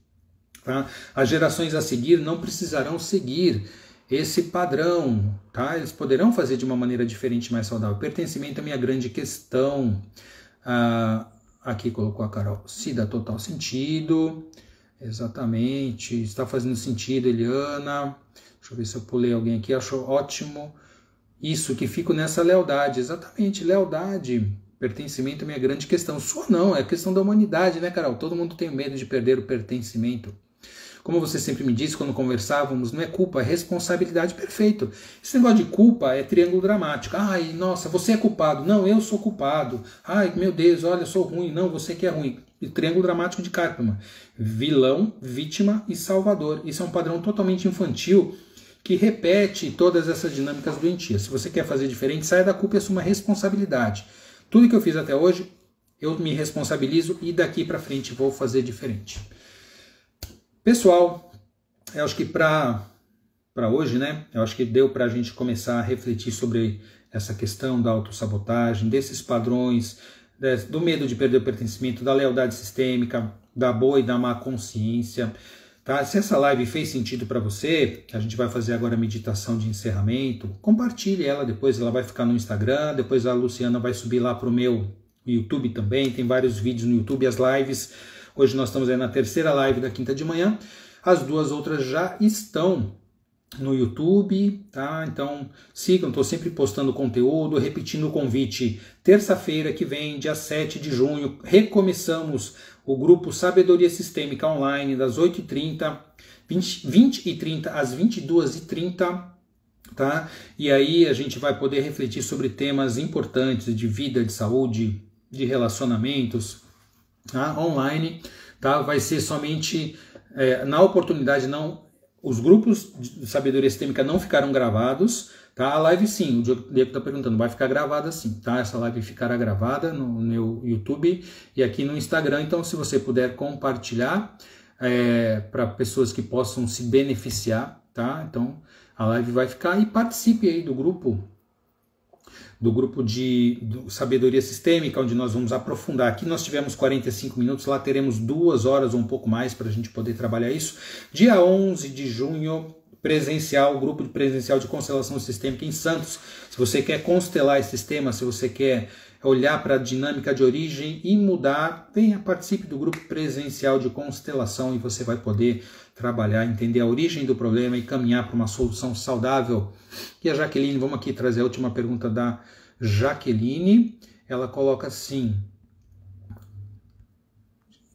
Tá? As gerações a seguir não precisarão seguir esse padrão, tá? Eles poderão fazer de uma maneira diferente, mais saudável. Pertencimento é a minha grande questão. Aqui colocou a Carol, se dá total sentido, exatamente, está fazendo sentido, Eliana. Deixa eu ver se eu pulei alguém aqui, acho ótimo. Isso, que fico nessa lealdade. Exatamente, lealdade, pertencimento é minha grande questão. Sua não, é questão da humanidade, né, Carol? Todo mundo tem medo de perder o pertencimento. Como você sempre me disse quando conversávamos, não é culpa, é responsabilidade. Perfeito. Esse negócio de culpa é triângulo dramático. Ai, nossa, você é culpado. Não, eu sou culpado. Ai, meu Deus, olha, eu sou ruim. Não, você que é ruim. E triângulo dramático de Karpman. Vilão, vítima e salvador. Isso é um padrão totalmente infantil que repete todas essas dinâmicas doentias. Se você quer fazer diferente, saia da culpa e assuma responsabilidade. Tudo que eu fiz até hoje, eu me responsabilizo e daqui para frente vou fazer diferente. Pessoal, eu acho que para hoje, né, eu acho que deu para a gente começar a refletir sobre essa questão da autossabotagem, desses padrões, do medo de perder o pertencimento, da lealdade sistêmica, da boa e da má consciência. Tá? Se essa live fez sentido para você, a gente vai fazer agora a meditação de encerramento, compartilhe ela depois, ela vai ficar no Instagram, depois a Luciana vai subir lá para o meu YouTube também, tem vários vídeos no YouTube, as lives. Hoje nós estamos aí na terceira live da quinta de manhã. As duas outras já estão no YouTube, tá? Então sigam, estou sempre postando conteúdo, repetindo o convite. Terça-feira que vem, dia 7 de junho, recomeçamos o grupo Sabedoria Sistêmica Online das 8h30, 20h30 às 22h30. Tá? E aí a gente vai poder refletir sobre temas importantes de vida, de saúde, de relacionamentos, tá? Online, tá? Vai ser somente na oportunidade, não, os grupos de sabedoria sistêmica não ficaram gravados, tá? A live sim, o Diego está perguntando, vai ficar gravada sim, tá? Essa live ficará gravada no meu YouTube e aqui no Instagram, então se você puder compartilhar para pessoas que possam se beneficiar, tá? Então a live vai ficar e participe aí do grupo de Sabedoria Sistêmica, onde nós vamos aprofundar. Aqui nós tivemos 45 minutos, lá teremos 2 horas ou um pouco mais para a gente poder trabalhar isso. Dia 11 de junho, presencial, grupo de presencial de constelação sistêmica em Santos. Se você quer constelar esses temas, se você quer olhar para a dinâmica de origem e mudar, venha, participe do grupo presencial de constelação e você vai poder trabalhar, entender a origem do problema e caminhar para uma solução saudável. E a Jaqueline, vamos aqui trazer a última pergunta da Jaqueline. Ela coloca assim: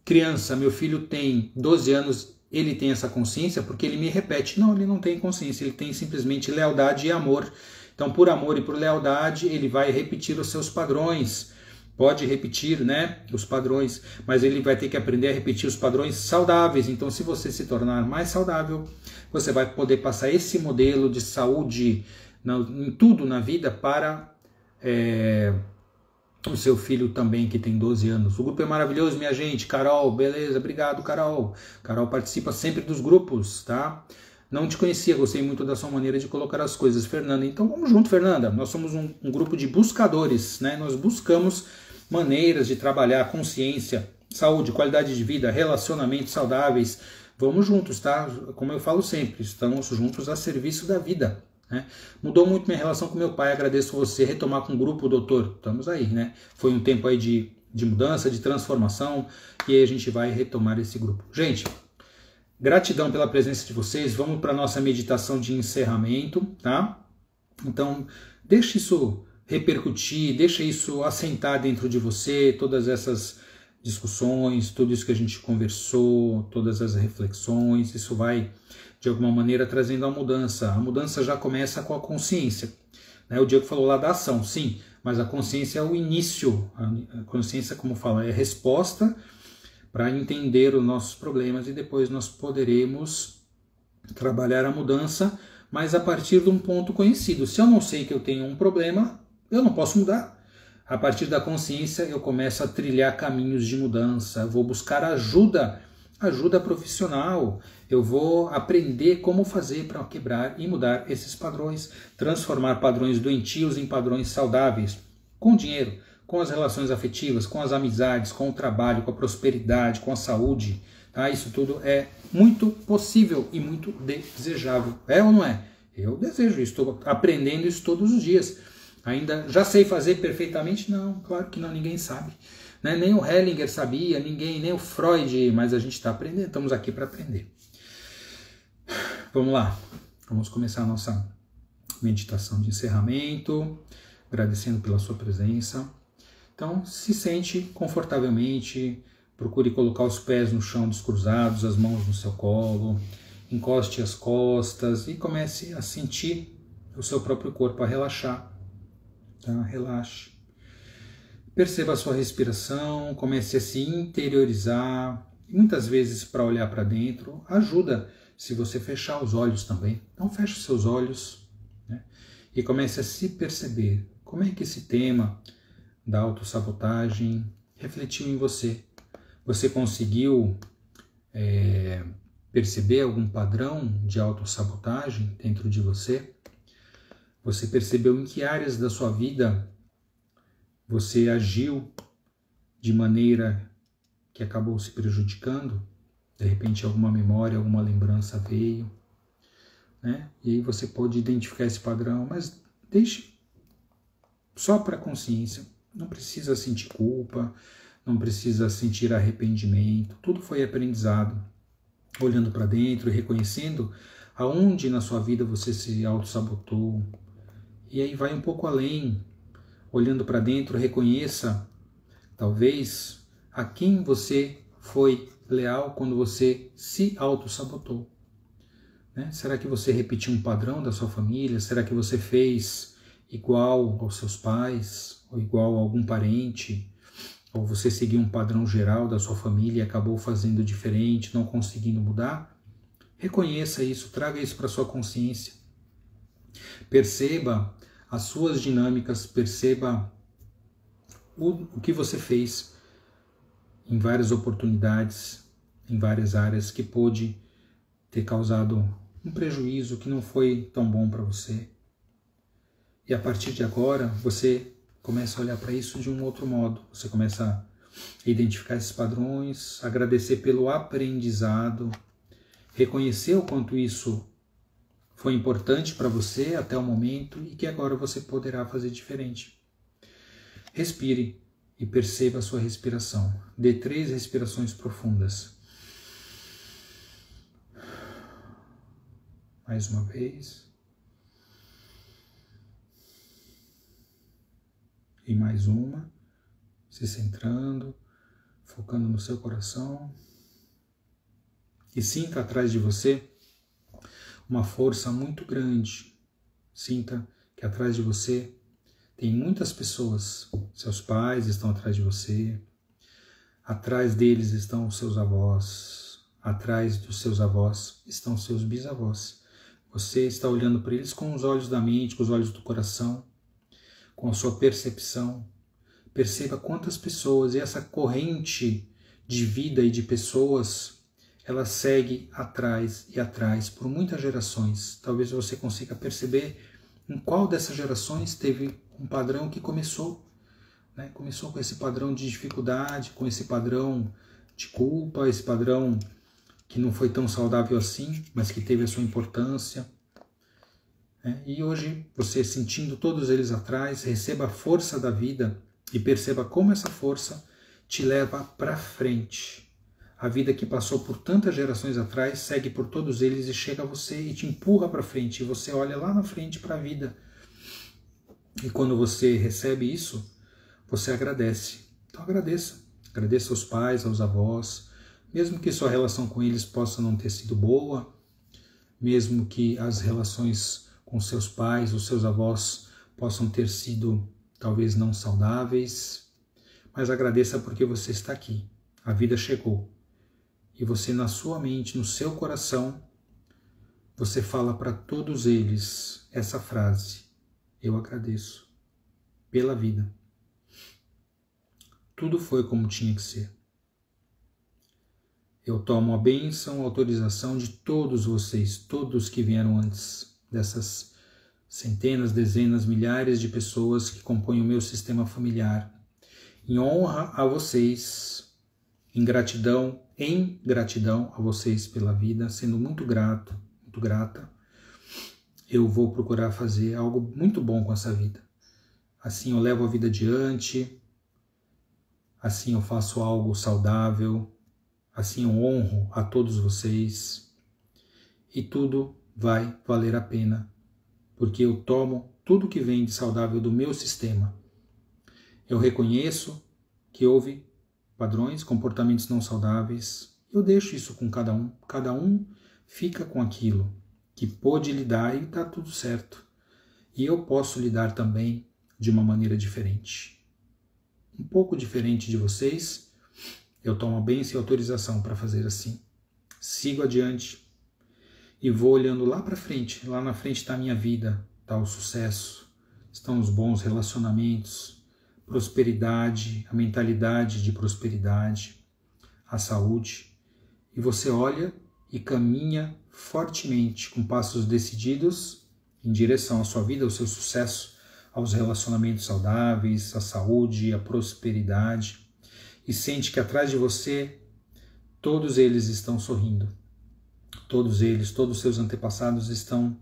criança, meu filho tem 12 anos, ele tem essa consciência porque ele me repete. Não, ele não tem consciência, ele tem simplesmente lealdade e amor. Então, por amor e por lealdade, ele vai repetir os seus padrões. Pode repetir, né, os padrões, mas ele vai ter que aprender a repetir os padrões saudáveis. Então, se você se tornar mais saudável, você vai poder passar esse modelo de saúde em tudo na vida para o seu filho também, que tem 12 anos. O grupo é maravilhoso, minha gente. Carol, beleza, obrigado, Carol. Carol participa sempre dos grupos, tá? Não te conhecia, gostei muito da sua maneira de colocar as coisas, Fernanda. Então vamos junto, Fernanda. Nós somos um grupo de buscadores, né? Nós buscamos maneiras de trabalhar consciência, saúde, qualidade de vida, relacionamentos saudáveis. Vamos juntos, tá? Como eu falo sempre, estamos juntos a serviço da vida, né? Mudou muito minha relação com meu pai, agradeço você. Retomar com o grupo, doutor, estamos aí, né? Foi um tempo aí de mudança, de transformação, e aí a gente vai retomar esse grupo. Gente, gratidão pela presença de vocês. Vamos para a nossa meditação de encerramento, tá? Então, deixe isso repercutir, deixe isso assentar dentro de você, todas essas discussões, tudo isso que a gente conversou, todas as reflexões, isso vai, de alguma maneira, trazendo a mudança. A mudança já começa com a consciência, né? O Diego falou lá da ação, sim, mas a consciência é o início. A consciência, como fala, é a resposta para entender os nossos problemas e depois nós poderemos trabalhar a mudança, mas a partir de um ponto conhecido. Se eu não sei que eu tenho um problema, eu não posso mudar. A partir da consciência eu começo a trilhar caminhos de mudança, eu vou buscar ajuda profissional, eu vou aprender como fazer para quebrar e mudar esses padrões, transformar padrões doentios em padrões saudáveis, com dinheiro, com as relações afetivas, com as amizades, com o trabalho, com a prosperidade, com a saúde. Tá? Isso tudo é muito possível e muito desejável. É ou não é? Eu desejo isso, estou aprendendo isso todos os dias. Ainda já sei fazer perfeitamente? Não, claro que não, ninguém sabe. Né? Nem o Hellinger sabia, nem o Freud, mas a gente está aprendendo, estamos aqui para aprender. Vamos lá, vamos começar a nossa meditação de encerramento, agradecendo pela sua presença. Então, se sente confortavelmente, procure colocar os pés no chão descruzados, as mãos no seu colo, encoste as costas e comece a sentir o seu próprio corpo, a relaxar. Tá? Relaxe. Perceba a sua respiração, comece a se interiorizar. Muitas vezes, para olhar para dentro, ajuda se você fechar os olhos também. Então, feche os seus olhos, né? E comece a se perceber. Como é que esse tema da autossabotagem refletiu em você? Você conseguiu perceber algum padrão de autossabotagem dentro de você? Você percebeu em que áreas da sua vida você agiu de maneira que acabou se prejudicando? De repente alguma memória, alguma lembrança veio, né? E aí você pode identificar esse padrão, mas deixe só para a consciência. Não precisa sentir culpa, não precisa sentir arrependimento. Tudo foi aprendizado. Olhando para dentro e reconhecendo aonde na sua vida você se auto-sabotou. E aí vai um pouco além. Olhando para dentro, reconheça, talvez, a quem você foi leal quando você se auto-sabotou. Né? Será que você repetiu um padrão da sua família? Será que você fez igual aos seus pais? Ou igual a algum parente? Ou você seguiu um padrão geral da sua família e acabou fazendo diferente, não conseguindo mudar? Reconheça isso, traga isso para a sua consciência. Perceba as suas dinâmicas, perceba o que você fez em várias oportunidades, em várias áreas que pôde ter causado um prejuízo que não foi tão bom para você. E a partir de agora, você começa a olhar para isso de um outro modo. Você começa a identificar esses padrões, agradecer pelo aprendizado, reconhecer o quanto isso foi importante para você até o momento e que agora você poderá fazer diferente. Respire e perceba a sua respiração. Dê 3 respirações profundas. Mais uma vez. E mais uma. Se centrando, focando no seu coração. E sinta atrás de você uma força muito grande. Sinta que atrás de você tem muitas pessoas. Seus pais estão atrás de você. Atrás deles estão os seus avós. Atrás dos seus avós estão os seus bisavós. Você está olhando para eles com os olhos da mente, com os olhos do coração, com a sua percepção. Perceba quantas pessoas, e essa corrente de vida e de pessoas, ela segue atrás e atrás por muitas gerações. Talvez você consiga perceber em qual dessas gerações teve um padrão que começou, né? Começou com esse padrão de dificuldade, com esse padrão de culpa, esse padrão que não foi tão saudável assim, mas que teve a sua importância. Né? E hoje, você sentindo todos eles atrás, receba a força da vida e perceba como essa força te leva para frente. A vida que passou por tantas gerações atrás segue por todos eles e chega a você e te empurra para frente. E você olha lá na frente para a vida. E quando você recebe isso, você agradece. Então agradeça. Agradeça aos pais, aos avós. Mesmo que sua relação com eles possa não ter sido boa, mesmo que as relações com seus pais, os seus avós possam ter sido talvez não saudáveis, mas agradeça porque você está aqui. A vida chegou. E você, na sua mente, no seu coração, você fala para todos eles essa frase: eu agradeço pela vida. Tudo foi como tinha que ser. Eu tomo a bênção, a autorização de todos vocês, todos que vieram antes dessas centenas, dezenas, milhares de pessoas que compõem o meu sistema familiar. Em honra a vocês, em gratidão a vocês pela vida, sendo muito grato, muito grata, eu vou procurar fazer algo muito bom com essa vida. Assim eu levo a vida adiante, assim eu faço algo saudável, assim eu honro a todos vocês e tudo vai valer a pena, porque eu tomo tudo que vem de saudável do meu sistema. Eu reconheço que houve padrões, comportamentos não saudáveis. Eu deixo isso com cada um. Cada um fica com aquilo que pôde lidar e está tudo certo. E eu posso lidar também de uma maneira diferente. Um pouco diferente de vocês, eu tomo a bênção e autorização para fazer assim. Sigo adiante e vou olhando lá para frente. Lá na frente está a minha vida, está o sucesso, estão os bons relacionamentos, prosperidade, a mentalidade de prosperidade, a saúde. E você olha e caminha fortemente, com passos decididos, em direção à sua vida, ao seu sucesso, aos relacionamentos saudáveis, à saúde, à prosperidade. E sente que atrás de você, todos eles estão sorrindo. Todos eles, todos os seus antepassados estão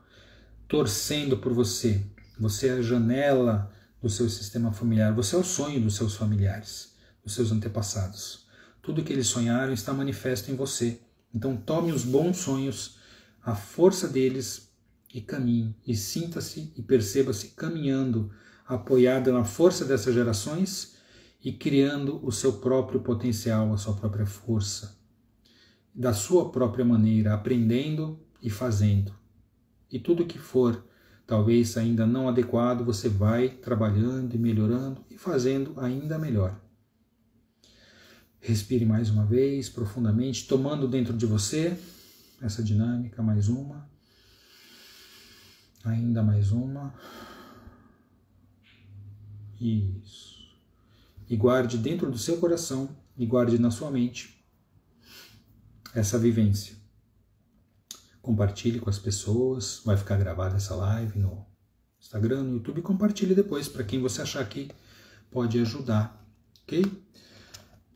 torcendo por você. Você é a janela do seu sistema familiar. Você é o sonho dos seus familiares, dos seus antepassados. Tudo que eles sonharam está manifesto em você. Então tome os bons sonhos, a força deles e caminhe. E sinta-se e perceba-se caminhando, apoiada na força dessas gerações e criando o seu próprio potencial, a sua própria força. Da sua própria maneira, aprendendo e fazendo. E tudo que for talvez ainda não adequado, você vai trabalhando e melhorando e fazendo ainda melhor. Respire mais uma vez, profundamente, tomando dentro de você essa dinâmica, mais uma, ainda mais uma. Isso. E guarde dentro do seu coração e guarde na sua mente essa vivência. Compartilhe com as pessoas, vai ficar gravada essa live no Instagram, no YouTube, compartilhe depois para quem você achar que pode ajudar, ok?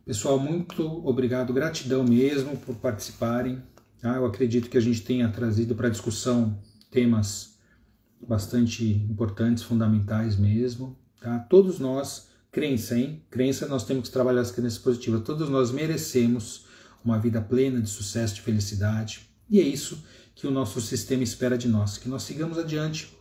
Pessoal, muito obrigado, gratidão mesmo por participarem. Tá? Eu acredito que a gente tenha trazido para discussão temas bastante importantes, fundamentais mesmo. Tá? Todos nós, crença, hein? Crença, nós temos que trabalhar as crenças positivas. Todos nós merecemos uma vida plena de sucesso, de felicidade. E é isso que o nosso sistema espera de nós, que nós sigamos adiante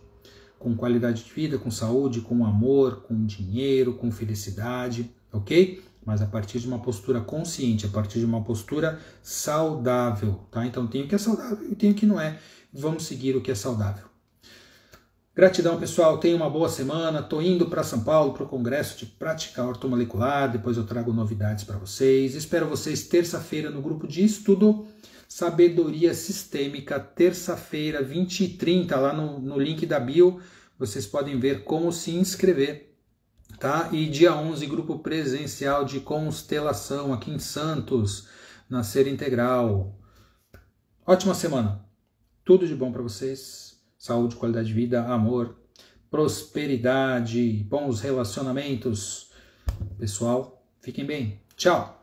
com qualidade de vida, com saúde, com amor, com dinheiro, com felicidade, ok? Mas a partir de uma postura consciente, a partir de uma postura saudável, tá? Então tem o que é saudável e tem o que não é. Vamos seguir o que é saudável. Gratidão, pessoal. Tenha uma boa semana. Estou indo para São Paulo para o Congresso de Prática Ortomolecular. Depois eu trago novidades para vocês. Espero vocês terça-feira no grupo de estudo Sabedoria Sistêmica, terça-feira, 20h30, lá no link da bio. Vocês podem ver como se inscrever. Tá? E dia 11, grupo presencial de constelação aqui em Santos, na Ser Integral. Ótima semana. Tudo de bom para vocês. Saúde, qualidade de vida, amor, prosperidade, bons relacionamentos. Pessoal, fiquem bem. Tchau.